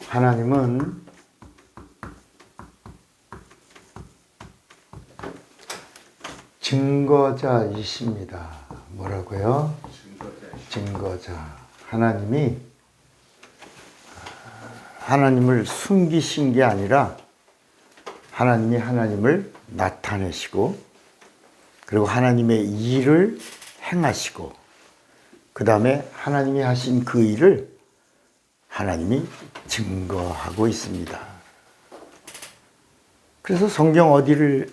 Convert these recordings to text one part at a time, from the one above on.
하나님은 증거자이십니다. 뭐라고요? 증거자. 하나님이 하나님을 숨기신 게 아니라 하나님이 하나님을 나타내시고, 그리고 하나님의 일을 행하시고, 그 다음에 하나님이 하신 그 일을 하나님이 증거하고 있습니다. 그래서 성경 어디를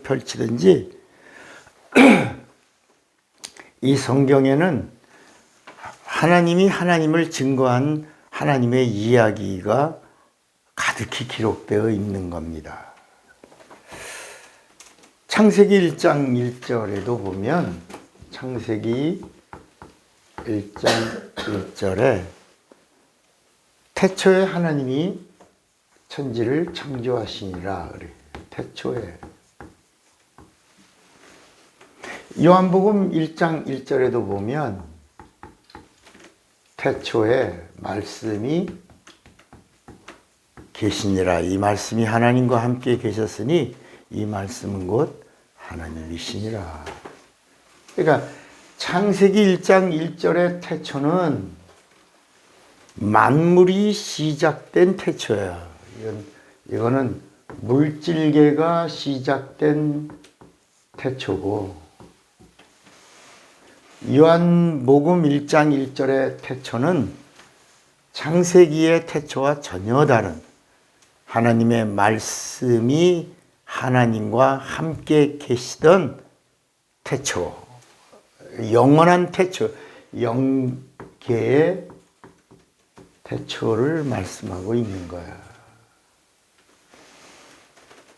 펼치든지 이 성경에는 하나님이 하나님을 증거한 하나님의 이야기가 가득히 기록되어 있는 겁니다. 창세기 1장 1절에도 보면, 창세기 1장 1절에 태초에 하나님이 천지를 창조하시니라 그래요. 태초에. 요한복음 1장 1절에도 보면 태초에 말씀이 계시니라. 이 말씀이 하나님과 함께 계셨으니 이 말씀은 곧 하나님이시니라. 그러니까 창세기 1장 1절의 태초는 만물이 시작된 태초예요. 이거는 물질계가 시작된 태초고, 요한복음 1장 1절의 태초는 창세기의 태초와 전혀 다른 하나님의 말씀이 하나님과 함께 계시던 태초, 영원한 태초, 영계의 태초를 말씀하고 있는 거야.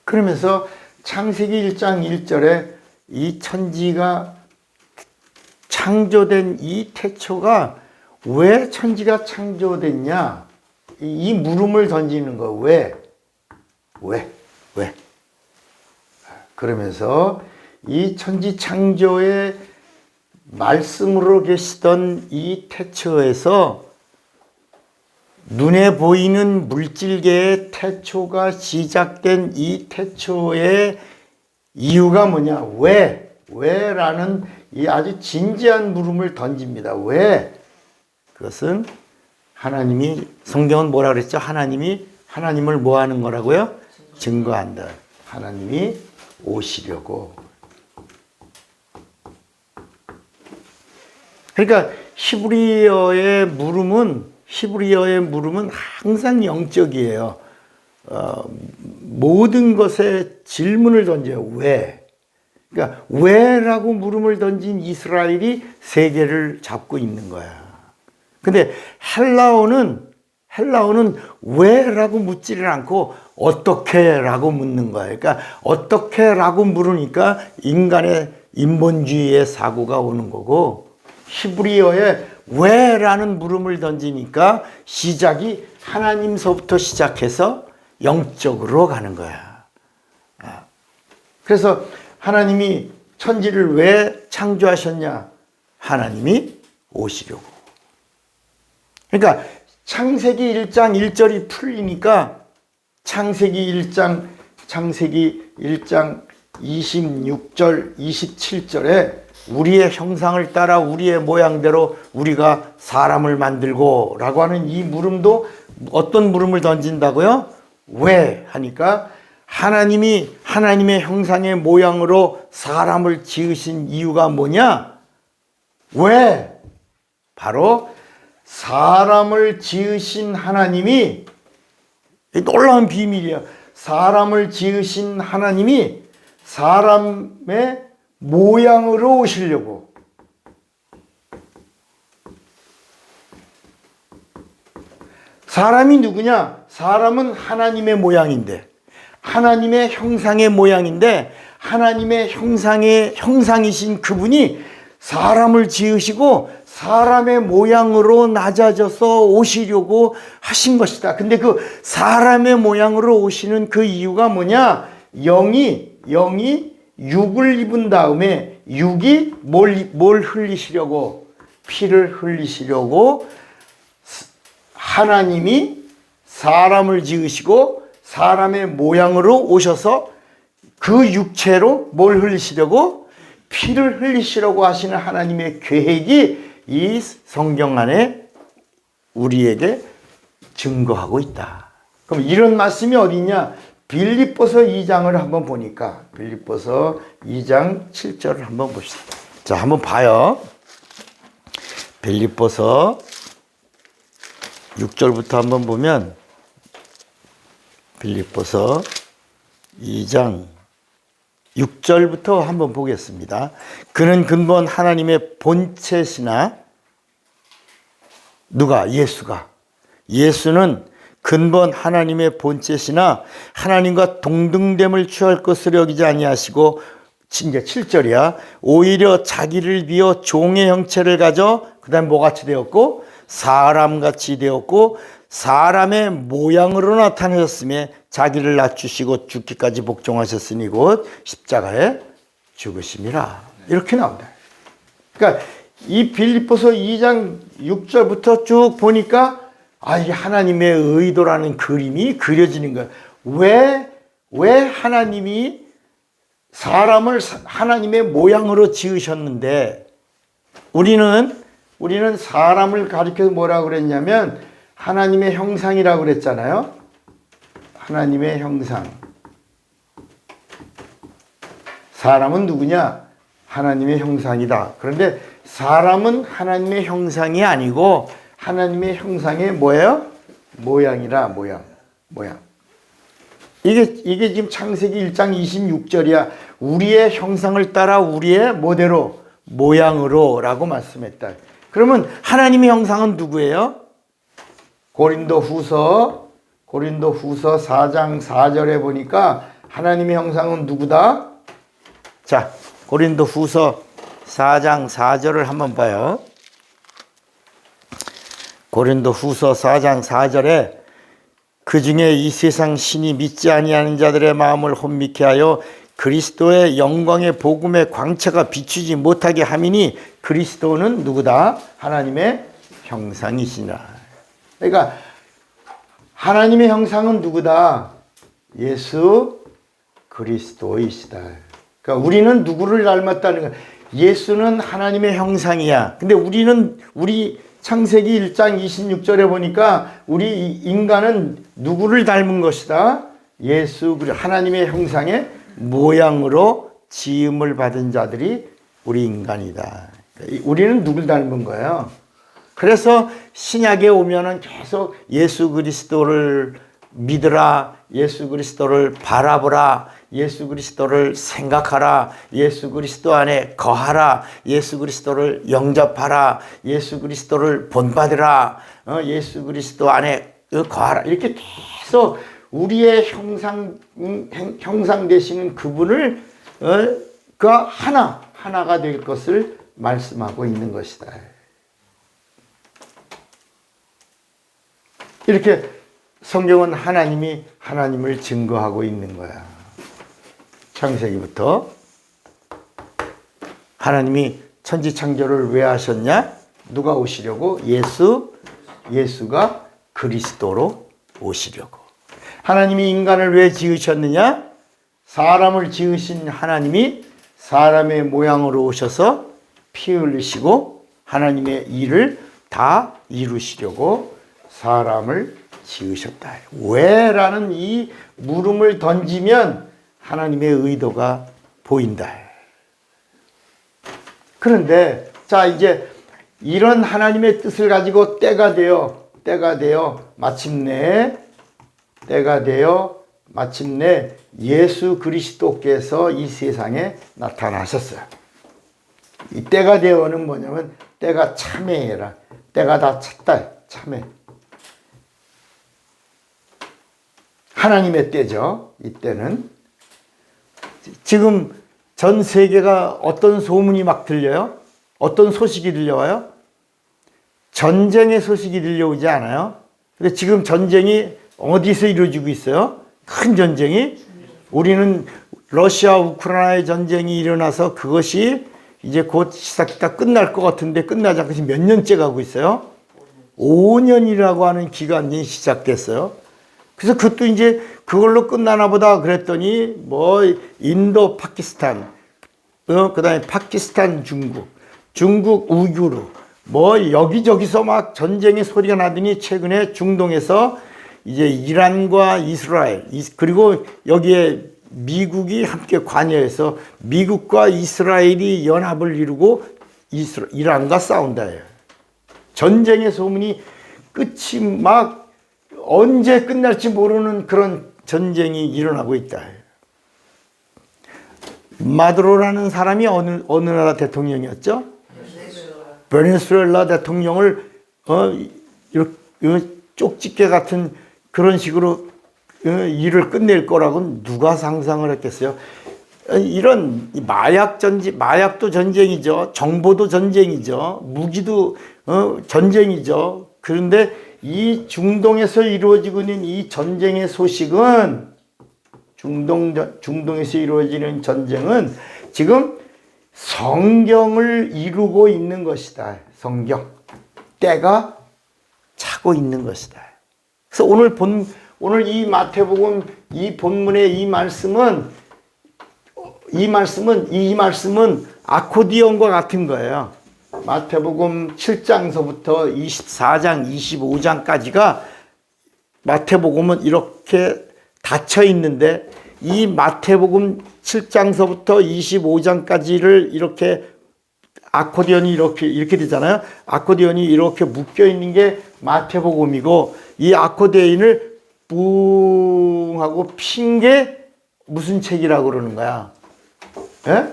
그러면서 창세기 1장 1절에 이 천지가 창조된 이 태초가 왜 천지가 창조됐냐? 이 물음을 던지는 거. 왜? 그러면서 이 천지 창조의 말씀으로 계시던 이 태초에서 눈에 보이는 물질계의 태초가 시작된 이 태초의 이유가 뭐냐? 왜라는 이 아주 진지한 물음을 던집니다. 왜? 그것은 하나님이, 성경은 뭐라 그랬죠? 하나님을 뭐 하는 거라고요? 증거한다. 하나님이 오시려고. 그러니까 히브리어의 물음은 항상 영적이에요. 모든 것에 질문을 던져요. 왜? 그러니까 왜라고 물음을 던진 이스라엘이 세계를 잡고 있는 거야. 근데 헬라어는 왜라고 묻지를 않고 어떻게라고 묻는 거야. 그러니까 어떻게라고 물으니까 인간의 인본주의의 사고가 오는 거고, 히브리어에 왜라는 물음을 던지니까 시작이 하나님서부터 시작해서 영적으로 가는 거야. 그래서 하나님이 천지를 왜 창조하셨냐? 하나님이 오시려고. 그러니까 창세기 1장 1절이 풀리니까 창세기 1장 26절, 27절에 우리의 형상을 따라 우리의 모양대로 우리가 사람을 만들고 라고 하는 이 물음도 어떤 물음을 던진다고요? 왜? 하니까 하나님이 하나님의 형상의 모양으로 사람을 지으신 이유가 뭐냐? 왜? 바로 사람을 지으신 하나님이, 놀라운 비밀이야. 사람을 지으신 하나님이 사람의 모양으로 오시려고. 사람이 누구냐? 사람은 하나님의 모양인데, 하나님의 형상의 모양인데, 하나님의 형상이신 그분이 사람을 지으시고 사람의 모양으로 낮아져서 오시려고 하신 것이다. 근데 그 사람의 모양으로 오시는 그 이유가 뭐냐? 영이 육을 입은 다음에 육이 뭘 흘리시려고? 피를 흘리시려고 하나님이 사람을 지으시고 사람의 모양으로 오셔서 그 육체로 뭘 흘리시려고? 피를 흘리시려고 하시는 하나님의 계획이 이 성경 안에 우리에게 증거하고 있다. 그럼 이런 말씀이 어디냐? 빌립보서 2장을 한번 보니까 빌립보서 2장 7절을 한번 봅시다. 자, 한번 봐요. 빌립보서 6절부터 한번 보면 빌립보서 2장 6절부터 한번 보겠습니다. 그는 근본 하나님의 본체시나 누가? 예수는 근본 하나님의 본체시나 하나님과 동등됨을 취할 것으로 여기지 아니하시고 이제 7절이야. 오히려 자기를 비워 종의 형체를 가져 그 다음에 뭐같이 되었고? 사람같이 되었고 사람의 모양으로 나타내셨으며 자기를 낮추시고 죽기까지 복종하셨으니 곧 십자가에 죽으심이라. 이렇게 나온다. 그러니까 이 빌립보서 2장 6절부터 쭉 보니까 이게 하나님의 의도라는 그림이 그려지는 거야. 왜 하나님이 사람을 하나님의 모양으로 지으셨는데 우리는 사람을 가리켜서 뭐라고 그랬냐면 하나님의 형상이라고 그랬잖아요. 하나님의 형상. 사람은 누구냐? 하나님의 형상이다. 그런데 사람은 하나님의 형상이 아니고 하나님의 형상의 뭐예요? 모양이라, 모양. 이게 지금 창세기 1장 26절이야. 우리의 형상을 따라 우리의 뭐대로? 모양으로 라고 말씀했다. 그러면 하나님의 형상은 누구예요? 고린도 후서 4장 4절에 보니까 하나님의 형상은 누구다? 자, 고린도 후서 4장 4절을 한번 봐요. 고린도 후서 4장 4절에 그 중에 이 세상 신이 믿지 아니하는 자들의 마음을 혼미케 하여 그리스도의 영광의 복음의 광채가 비추지 못하게 함이니 그리스도는 누구다? 하나님의 형상이시나. 그러니까 하나님의 형상은 누구다? 예수 그리스도이시다. 그러니까 우리는 누구를 닮았다는 거야? 예수는 하나님의 형상이야. 근데 우리 창세기 1장 26절에 보니까 우리 인간은 누구를 닮은 것이다? 하나님의 형상의 모양으로 지음을 받은 자들이 우리 인간이다. 우리는 누굴 닮은 거예요? 그래서 신약에 오면은 계속 예수 그리스도를 믿으라, 예수 그리스도를 바라보라, 예수 그리스도를 생각하라, 예수 그리스도 안에 거하라, 예수 그리스도를 영접하라, 예수 그리스도를 본받으라, 예수 그리스도 안에 거하라. 이렇게 계속 우리의 형상 되시는 그분을 하나가 될 것을 말씀하고 있는 것이다. 이렇게 성경은 하나님을 증거하고 있는 거야. 창세기부터. 하나님이 천지창조를 왜 하셨냐? 누가 오시려고? 예수가 그리스도로 오시려고. 하나님이 인간을 왜 지으셨느냐? 사람을 지으신 하나님이 사람의 모양으로 오셔서 피 흘리시고 하나님의 일을 다 이루시려고 사람을 지으셨다. 왜? 라는 이 물음을 던지면 하나님의 의도가 보인다. 그런데 자 이제 이런 하나님의 뜻을 가지고 때가 되어 마침내 예수 그리스도께서 이 세상에 나타나셨어요. 이 때가 되어는 뭐냐면 때가 참회라. 때가 다 찼다. 참회. 하나님의 때죠. 이때는. 지금 전 세계가 어떤 소문이 막 들려요? 어떤 소식이 들려와요? 전쟁의 소식이 들려오지 않아요? 근데 지금 전쟁이 어디서 이루어지고 있어요? 큰 전쟁이? 우리는 러시아 우크라이나의 전쟁이 일어나서 그것이 이제 곧 시작다 끝날 것 같은데 끝나지 않고 몇 년째 가고 있어요? 5년이라고 하는 기간이 시작됐어요. 그래서 그것도 이제 그걸로 끝나나 보다 그랬더니 뭐 인도, 파키스탄, 그다음에 파키스탄, 중국 우이구르 뭐 여기저기서 막 전쟁의 소리가 나더니 최근에 중동에서 이제 이란과 이스라엘 그리고 여기에 미국이 함께 관여해서 미국과 이스라엘이 연합을 이루고 이란과 싸운다예요. 전쟁의 소문이 끝이 막 언제 끝날지 모르는 그런 전쟁이 일어나고 있다. 마두로라는 사람이 어느 나라 대통령이었죠? 베네수엘라 대통령을 이렇게 쪽집게 같은 그런 식으로 일을 끝낼 거라고는 누가 상상을 했겠어요? 이런 마약도 전쟁이죠. 정보도 전쟁이죠. 무기도 전쟁이죠. 그런데 이 중동에서 이루어지고 있는 이 전쟁의 소식은 중동에서 이루어지는 전쟁은 지금 성경을 이루고 있는 것이다. 성경. 때가 차고 있는 것이다. 그래서 오늘 이 마태복음 이 본문의 이 말씀은 아코디언과 같은 거예요. 마태복음 7장서부터 24장, 25장까지가 마태복음은 이렇게 닫혀 있는데 이 마태복음 7장서부터 25장까지를 이렇게 아코디언이 이렇게 되잖아요. 아코디언이 이렇게 묶여 있는 게 마태복음이고 이 아코디언을 뿡 하고 핀 게 무슨 책이라고 그러는 거야? 예?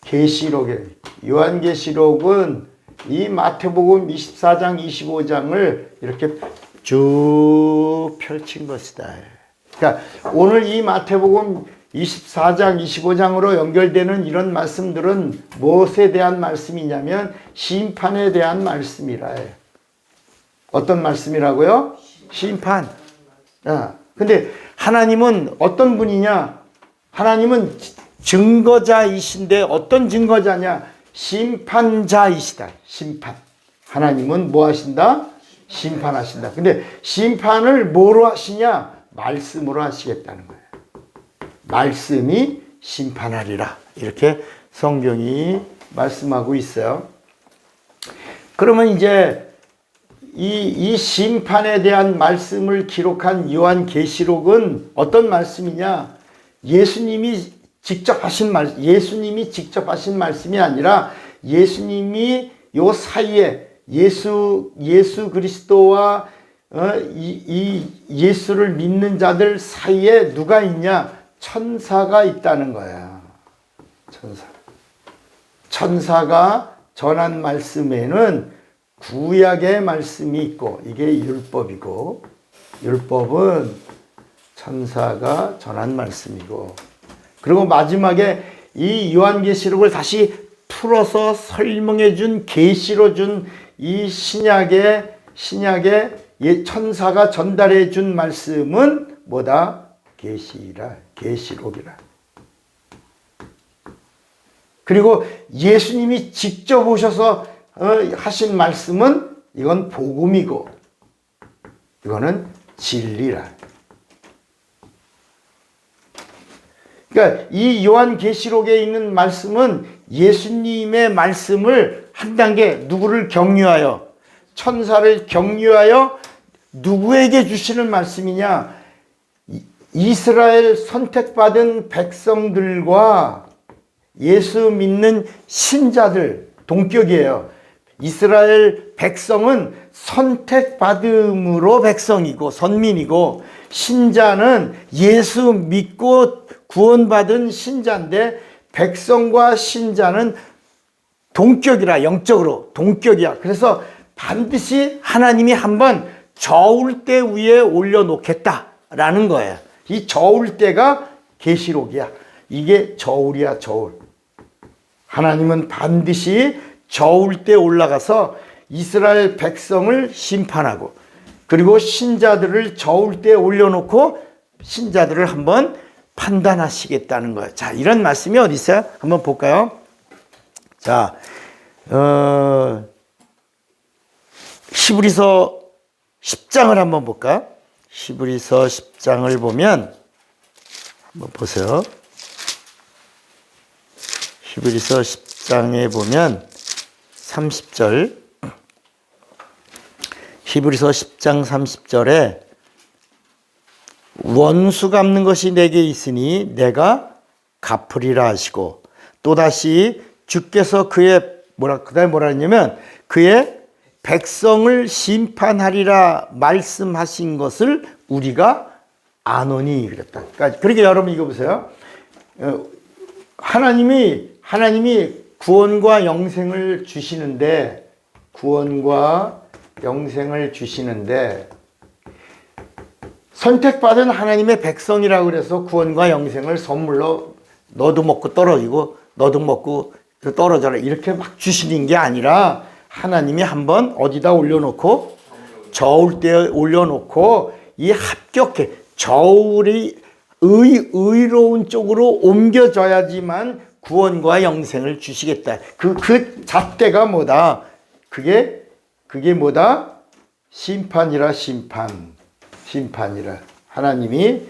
계시록에 요한계시록은 이 마태복음 24장, 25장을 이렇게 쭉 펼친 것이다. 그러니까 오늘 이 마태복음 24장, 25장으로 연결되는 이런 말씀들은 무엇에 대한 말씀이냐면 심판에 대한 말씀이라 해요. 어떤 말씀이라고요? 심판. 근데 하나님은 어떤 분이냐? 하나님은 증거자이신데 어떤 증거자냐? 심판자이시다. 심판. 하나님은 뭐 하신다? 심판하신다. 근데 심판을 뭐로 하시냐? 말씀으로 하시겠다는 거예요. 말씀이 심판하리라. 이렇게 성경이 말씀하고 있어요. 그러면 이제 이 심판에 대한 말씀을 기록한 요한계시록은 어떤 말씀이냐? 예수님이 직접 하신 말씀이 아니라 예수님이 요 사이에 예수 그리스도와 이 예수를 믿는 자들 사이에 누가 있냐? 천사가 있다는 거야. 천사가 전한 말씀에는 구약의 말씀이 있고 이게 율법이고 율법은 천사가 전한 말씀이고 그리고 마지막에 이 요한계시록을 다시 풀어서 설명해 준 계시로 준 이 신약의 천사가 전달해 준 말씀은 뭐다? 계시록이라. 그리고 예수님이 직접 오셔서 하신 말씀은 이건 복음이고 이거는 진리라. 그러니까 이 요한계시록에 있는 말씀은 예수님의 말씀을 한 단계 누구를 격려하여 천사를 격려하여 누구에게 주시는 말씀이냐? 이스라엘 선택받은 백성들과 예수 믿는 신자들 동격이에요. 이스라엘 백성은 선택받음으로 백성이고 선민이고 신자는 예수 믿고 구원받은 신자인데 백성과 신자는 동격이라 영적으로 동격이야. 그래서 반드시 하나님이 한번 저울 대 위에 올려놓겠다라는 거예요. 이 저울 대가 계시록이야. 이게 저울이야, 저울. 하나님은 반드시 저울 대 올라가서 이스라엘 백성을 심판하고 그리고 신자들을 저울 때 올려놓고 신자들을 한번 판단하시겠다는 거예요. 자, 이런 말씀이 어디 있어요? 한번 볼까요? 자, 히브리서 10장을 한번 볼까? 히브리서 10장을 보면 한번 보세요. 히브리서 10장에 보면 30절, 히브리서 10장 30절에 원수 갚는 것이 내게 있으니 내가 갚으리라 하시고, 또다시 주께서 그다음에 뭐라 했냐면 그의 백성을 심판하리라 말씀하신 것을 우리가 아노니 그랬다. 그러니까 여러분 이거 보세요. 하나님이 구원과 영생을 주시는데 선택받은 하나님의 백성이라고 그래서 구원과 영생을 선물로 너도 먹고 떨어지고 너도 먹고 떨어져라 이렇게 막 주시는 게 아니라 하나님이 한번 어디다 올려놓고 저울 때 올려놓고 이 합격해 저울이 의로운 쪽으로 옮겨져야지만 구원과 영생을 주시겠다. 그 잣대가 뭐다? 그게 뭐다? 심판이라. 하나님이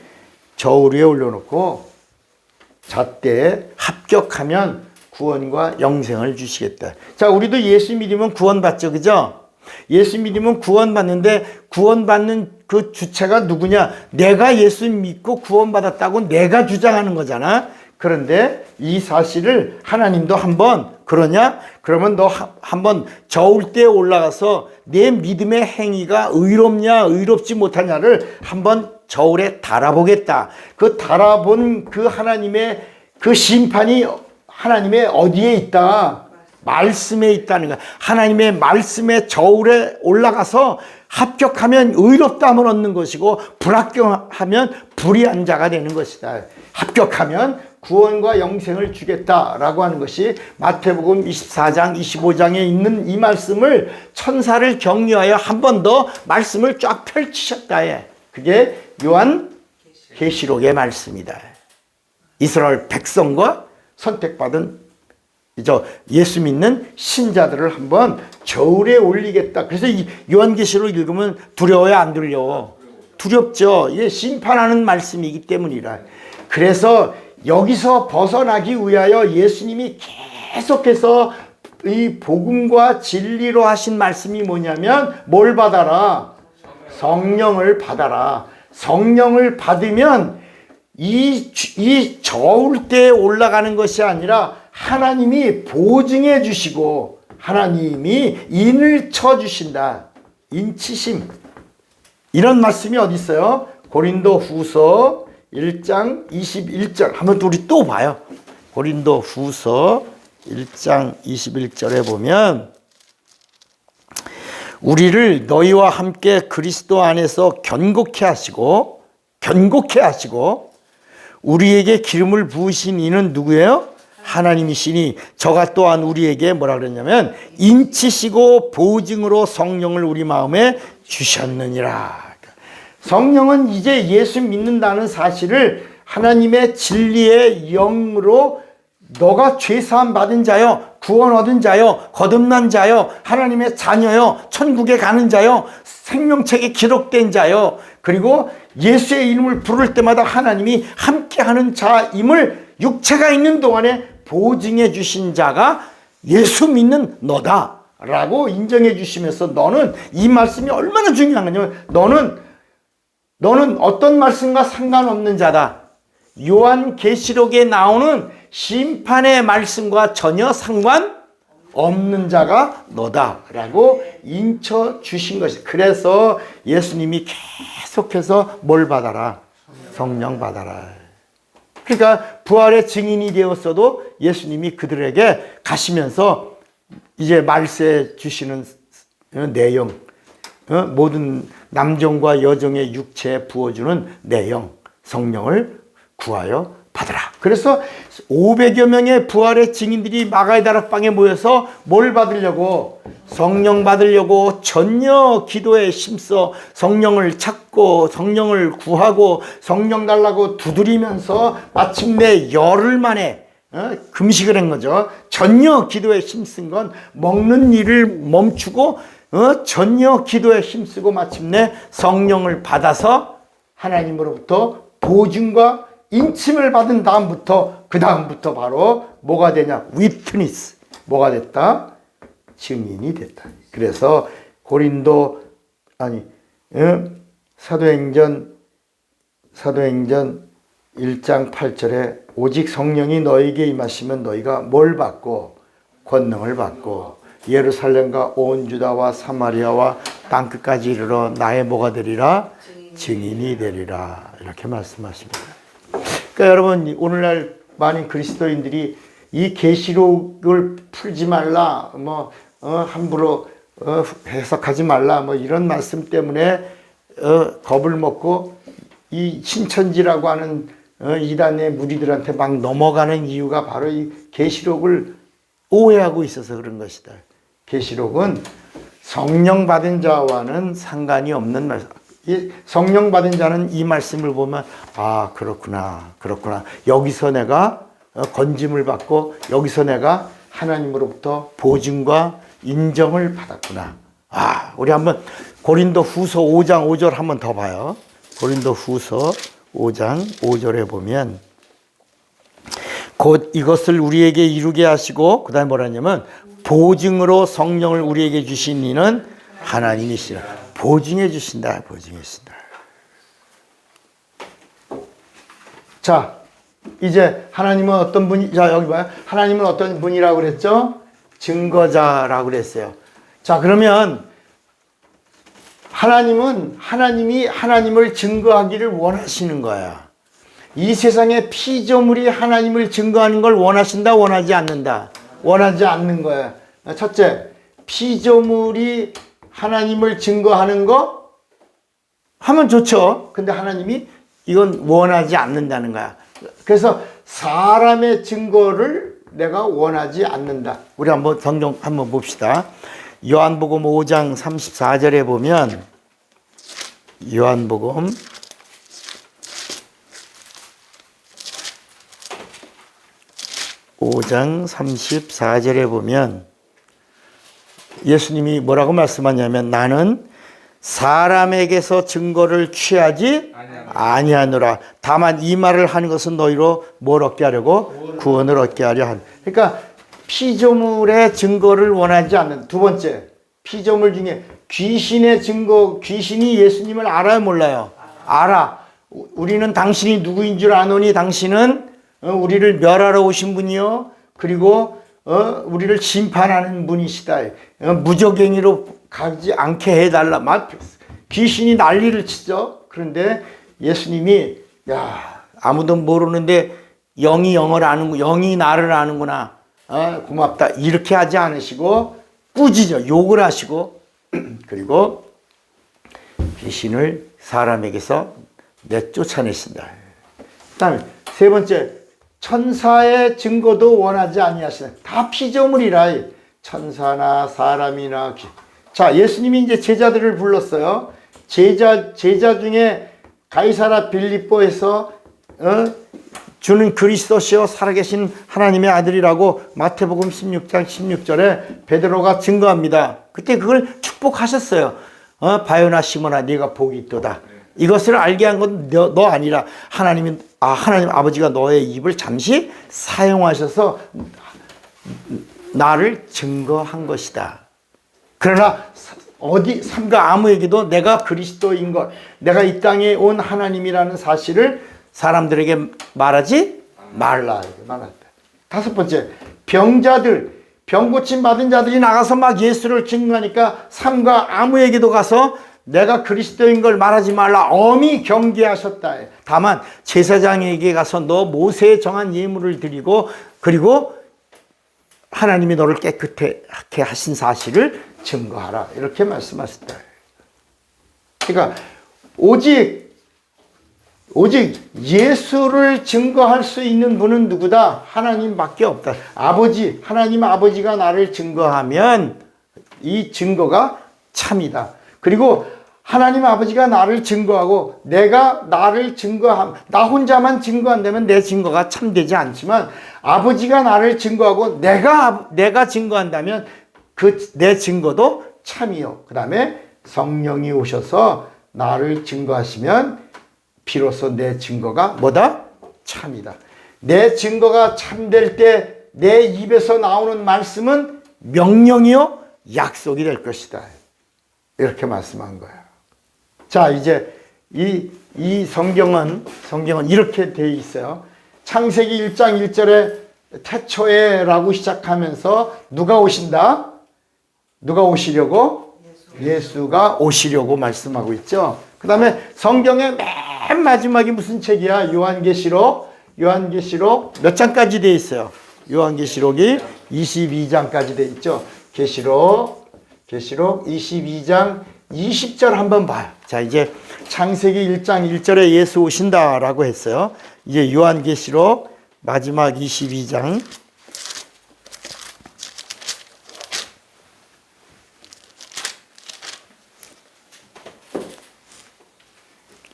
저울 위에 올려놓고 잣대에 합격하면 구원과 영생을 주시겠다. 자, 우리도 예수 믿으면 구원받죠, 그죠? 예수 믿으면 구원받는데 구원받는 그 주체가 누구냐? 내가 예수 믿고 구원받았다고 내가 주장하는 거잖아. 그런데 이 사실을 하나님도 한번 그러냐? 그러면 너 한번 저울 때 올라가서 내 믿음의 행위가 의롭냐 의롭지 못하냐를 한번 저울에 달아보겠다. 그 달아본 그 하나님의 그 심판이 하나님의 어디에 있다? 말씀에 있다는 거야. 하나님의 말씀의 저울에 올라가서 합격하면 의롭다함을 얻는 것이고 불합격하면 불의한 자가 되는 것이다. 합격하면 구원과 영생을 주겠다라고 하는 것이 마태복음 24장 25장에 있는 이 말씀을 천사를 격려하여 한 번 더 말씀을 쫙 펼치셨다. 그게 요한 계시록의 말씀이다. 이스라엘 백성과 선택받은 예수 믿는 신자들을 한번 저울에 올리겠다. 그래서 이 요한계시록 읽으면 두려워요, 안 두려워? 두렵죠. 이게 심판하는 말씀이기 때문이라. 그래서 여기서 벗어나기 위하여 예수님이 계속해서 이 복음과 진리로 하신 말씀이 뭐냐면 뭘 받아라? 성령을 받아라. 성령을 받으면 이 저울대에 올라가는 것이 아니라 하나님이 보증해 주시고 하나님이 인을 쳐 주신다. 인치심. 이런 말씀이 어디 있어요? 고린도 후서 1장 21절. 한번 우리 또 봐요. 고린도 후서 1장 21절에 보면 우리를 너희와 함께 그리스도 안에서 견고케 하시고 우리에게 기름을 부으신 이는 누구예요? 하나님이시니 저가 또한 우리에게 뭐라 그랬냐면 인치시고 보증으로 성령을 우리 마음에 주셨느니라. 성령은 이제 예수 믿는다는 사실을 하나님의 진리의 영으로 너가 죄사함 받은 자요, 구원 얻은 자요, 거듭난 자요, 하나님의 자녀요, 천국에 가는 자요, 생명책에 기록된 자요, 그리고 예수의 이름을 부를 때마다 하나님이 함께하는 자임을 육체가 있는 동안에 보증해 주신 자가 예수 믿는 너다 라고 인정해 주시면서 너는 이 말씀이 얼마나 중요한 거냐면 너는 어떤 말씀과 상관없는 자다. 요한계시록에 나오는 심판의 말씀과 전혀 상관없는 자가 너다라고 인쳐 주신 것이. 그래서 예수님이 계속해서 뭘 받아라? 성령 받아라. 그러니까 부활의 증인이 되었어도 예수님이 그들에게 가시면서 이제 말세 주시는 내용, 모든 남정과 여정의 육체에 부어주는 내용, 성령을 구하여 받으라. 그래서 500여 명의 부활의 증인들이 마가의 다락방에 모여서 뭘 받으려고? 성령 받으려고 전혀 기도에 힘써 성령을 찾고 성령을 구하고 성령 달라고 두드리면서 마침내 열흘 만에 금식을 한 거죠. 전혀 기도에 힘쓴 건 먹는 일을 멈추고 전혀 기도에 힘쓰고 마침내 성령을 받아서 하나님으로부터 보증과 인침을 받은 다음부터 그 다음부터 바로 뭐가 되냐? 위트니스. 뭐가 됐다? 증인이 됐다. 그래서 사도행전 1장 8절에 오직 성령이 너에게 임하시면 너희가 뭘 받고? 권능을 받고 예루살렘과 온 유다와 사마리아와 땅끝까지 이르러 나의 뭐가 되리라? 증인이 되리라. 이렇게 말씀하십니다. 그러니까 여러분 오늘날 많은 그리스도인들이 이 계시록을 풀지 말라, 함부로 해석하지 말라, 이런 말씀 때문에 겁을 먹고 이 신천지라고 하는 이단의 무리들한테 막 넘어가는 이유가 바로 이 계시록을 오해하고 있어서 그런 것이다. 계시록은 성령 받은 자와는 상관이 없는 말씀. 이 성령 받은 자는 이 말씀을 보면 그렇구나. 여기서 내가 건짐을 받고 여기서 내가 하나님으로부터 보증과 인정을 받았구나. 우리 한번 고린도 후서 5장 5절 한번 더 봐요. 고린도 후서 5장 5절에 보면 곧 이것을 우리에게 이루게 하시고 그 다음에 뭐라 하냐면 보증으로 성령을 우리에게 주신 이는 하나님이시라. 보증해 주신다. 자, 이제 하나님은 어떤 분이, 자, 여기 봐요. 하나님은 어떤 분이라고 그랬죠? 증거자라고 그랬어요. 자, 그러면 하나님이 하나님을 증거하기를 원하시는 거야. 이 세상의 피조물이 하나님을 증거하는 걸 원하신다, 원하지 않는다? 원하지 않는 거야. 첫째, 피조물이 하나님을 증거하는 거 하면 좋죠. 근데 하나님이 이건 원하지 않는다는 거야. 그래서 사람의 증거를 내가 원하지 않는다. 우리 한번 성경 한번 봅시다. 요한복음 5장 34절에 보면 요한복음 5장 34절에 보면 예수님이 뭐라고 말씀하냐면 나는 사람에게서 증거를 취하지 아니하노라. 다만 이 말을 하는 것은 너희로 뭘 얻게 하려고? 구원을 얻게 하려 한. 그러니까 피조물의 증거를 원하지 않는. 두 번째, 피조물 중에 귀신의 증거, 귀신이 예수님을 알아요, 몰라요? 알아. 우리는 당신이 누구인 줄 아노니 당신은 우리를 멸하러 오신 분이요. 그리고 우리를 심판하는 분이시다. 무적행위로 가지 않게 해달라. 귀신이 난리를 치죠. 그런데 예수님이 아무도 모르는데 영이 영을 아는, 영이 나를 아는구나. 고맙다. 이렇게 하지 않으시고 꾸짖어 욕을 하시고 그리고 귀신을 사람에게서 내쫓아내신다. 그 다음에 세 번째, 천사의 증거도 원하지 아니하시는. 다 피조물이라. 천사나 사람이나 자, 예수님이 이제 제자들을 불렀어요. 제자 중에 가이사라 빌립보에서 주는 그리스도시요 살아계신 하나님의 아들이라고 마태복음 16장 16절에 베드로가 증거합니다. 그때 그걸 축복하셨어요. 바요나 시몬아 네가 복이 있도다. 이것을 알게 한 건 너 아니라 하나님 아버지가 너의 입을 잠시 사용하셔서 나를 증거한 것이다. 그러나 삼가 아무에게도 내가 그리스도인 것, 내가 이 땅에 온 하나님이라는 사실을 사람들에게 말하지 말라. 말았다. 다섯 번째, 병자들, 병고침 받은 자들이 나가서 막 예수를 증거하니까 삼가 아무에게도 가서 내가 그리스도인 걸 말하지 말라. 엄히 경계하셨다. 다만 제사장에게 가서 너 모세에 정한 예물을 드리고 그리고 하나님이 너를 깨끗하게 하신 사실을 증거하라. 이렇게 말씀하셨다. 그러니까 오직 오직 예수를 증거할 수 있는 분은 누구다? 하나님밖에 없다. 아버지, 하나님 아버지가 나를 증거하면 이 증거가 참이다. 그리고 하나님 아버지가 나를 증거하고 내가 나를 나 혼자만 증거한다면 내 증거가 참되지 않지만 아버지가 나를 증거하고 내가 증거한다면 내 증거도 참이요. 그 다음에 성령이 오셔서 나를 증거하시면 비로소 내 증거가 뭐다? 참이다. 내 증거가 참될 때 내 입에서 나오는 말씀은 명령이요 약속이 될 것이다. 이렇게 말씀한 거예요. 자, 이제 이 성경은 이렇게 되어 있어요. 창세기 1장 1절에 태초에라고 시작하면서 누가 오신다? 누가 오시려고? 예수가 오시려고 말씀하고 있죠. 그 다음에 성경의 맨 마지막이 무슨 책이야? 요한계시록 몇 장까지 되어 있어요? 요한계시록이 22장까지 되어 있죠. 계시록 22장 20절 한번 봐요. 자, 이제 창세기 1장 1절에 예수 오신다라고 했어요. 이제 요한계시록 마지막 22장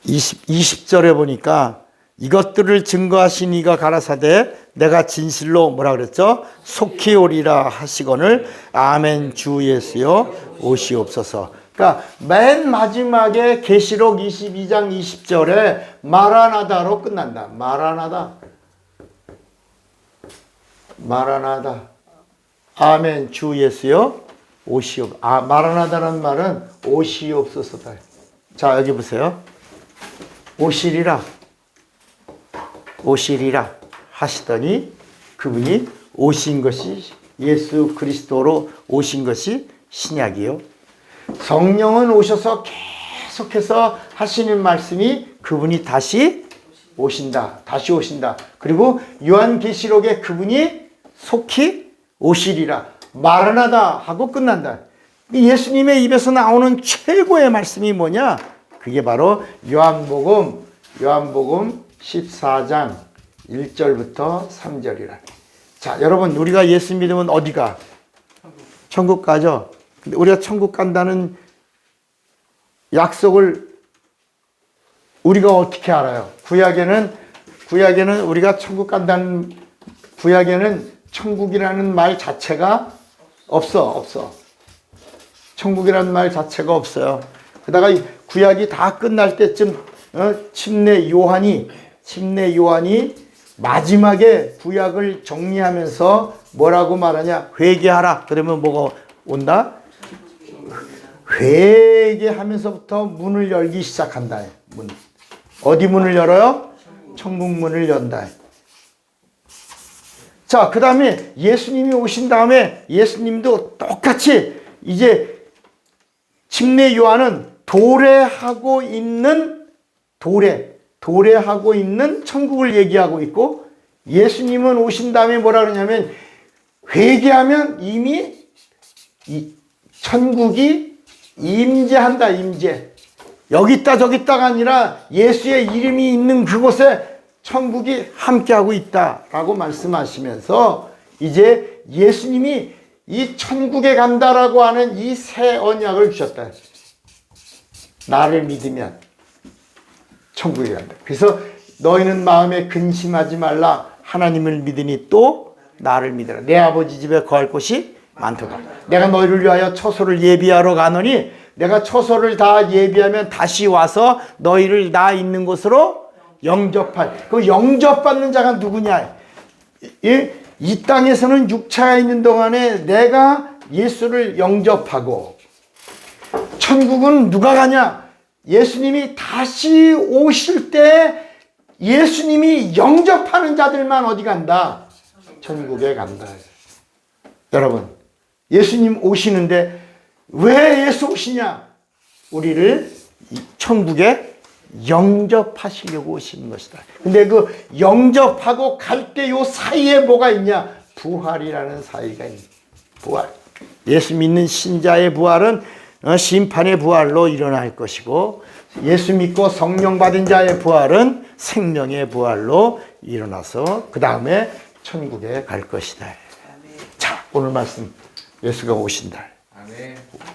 20절에 보니까 이것들을 증거하신 이가 가라사대 내가 진실로 뭐라 그랬죠? 속히 오리라 하시거늘 아멘 주 예수여 오시옵소서. 그러니까 맨 마지막에 계시록 22장 20절에 마라나다로 끝난다. 마라나다. 아멘 주 예수여 마라나다라는 말은 오시옵소서다. 자, 여기 보세요. 오시리라 하시더니 그분이 오신 것이 예수 그리스도로 오신 것이 신약이요. 성령은 오셔서 계속해서 하시는 말씀이 그분이 다시 오신다. 그리고 요한계시록에 그분이 속히 오시리라. 마라나다 하고 끝난다. 예수님의 입에서 나오는 최고의 말씀이 뭐냐? 그게 바로 요한복음 14장 1절부터 3절이라. 자, 여러분 우리가 예수 믿으면 어디가? 천국 가죠. 근데 우리가 천국 간다는 약속을 우리가 어떻게 알아요? 구약에는 우리가 천국 간다는 구약에는 천국이라는 말 자체가 없어. 천국이라는 말 자체가 없어요. 게다가 구약이 다 끝날 때쯤 침례 요한이 마지막에 구약을 정리하면서 뭐라고 말하냐? 회개하라. 그러면 뭐가 온다? 회개하면서부터 문을 열기 시작한다. 문. 어디 문을 열어요? 천국 문을 연다. 자, 그 다음에 예수님이 오신 다음에 예수님도 똑같이 이제 침례 요한은 도래하고 있는 천국을 얘기하고 있고, 예수님은 오신 다음에 뭐라 그러냐면 회개하면 이미 이 천국이 임재한다. 여기 있다 저기 있다가 아니라 예수의 이름이 있는 그곳에 천국이 함께하고 있다라고 말씀하시면서 이제 예수님이 이 천국에 간다라고 하는 이 새 언약을 주셨다. 나를 믿으면 천국에 간다. 그래서 너희는 마음에 근심하지 말라. 하나님을 믿으니 또 나를 믿으라. 내 아버지 집에 거할 곳이 많도다. 내가 너희를 위하여 처소를 예비하러 가노니 내가 처소를 다 예비하면 다시 와서 너희를 나 있는 곳으로 영접할. 그 영접받는 자가 누구냐? 이 땅에서는 육체가 있는 동안에 내가 예수를 영접하고, 천국은 누가 가냐? 예수님이 다시 오실 때 예수님이 영접하는 자들만 어디 간다? 천국에 간다. 여러분, 예수님 오시는데 왜 예수 오시냐? 우리를 천국에 영접하시려고 오시는 것이다. 근데 그 영접하고 갈 때 요 사이에 뭐가 있냐? 부활이라는 사이가 있는. 부활. 예수 믿는 신자의 부활은 심판의 부활로 일어날 것이고, 예수 믿고 성령 받은 자의 부활은 생명의 부활로 일어나서 그 다음에 천국에 갈 것이다. 자, 오늘 말씀 예수가 오신다.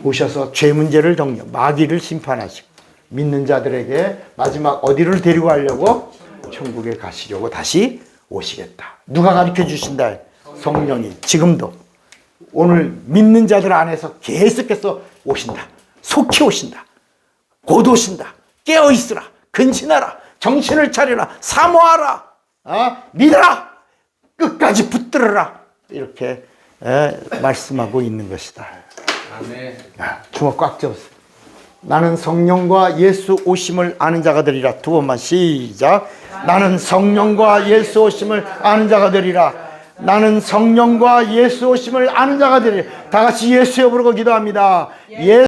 오셔서 죄 문제를 정리, 마귀를 심판하시고 믿는 자들에게 마지막 어디를 데리고 가려고? 천국에 가시려고 다시 오시겠다. 누가 가르쳐 주신다? 성령이 지금도 오늘 믿는 자들 안에서 계속해서 오신다. 속히 오신다. 곧 오신다. 깨어있으라. 근신하라. 정신을 차리라. 사모하라. 믿으라. 끝까지 붙들어라. 이렇게 말씀하고 있는 것이다. 아멘. 주먹 꽉 잡으세요. 나는 성령과 예수 오심을 아는 자가 되리라. 두 번만 시작. 나는 성령과 예수 오심을 아는 자가 되리라. 나는 성령과 예수 오심을 아는 자가 되리라. 다 같이 예수여 부르고 기도합니다.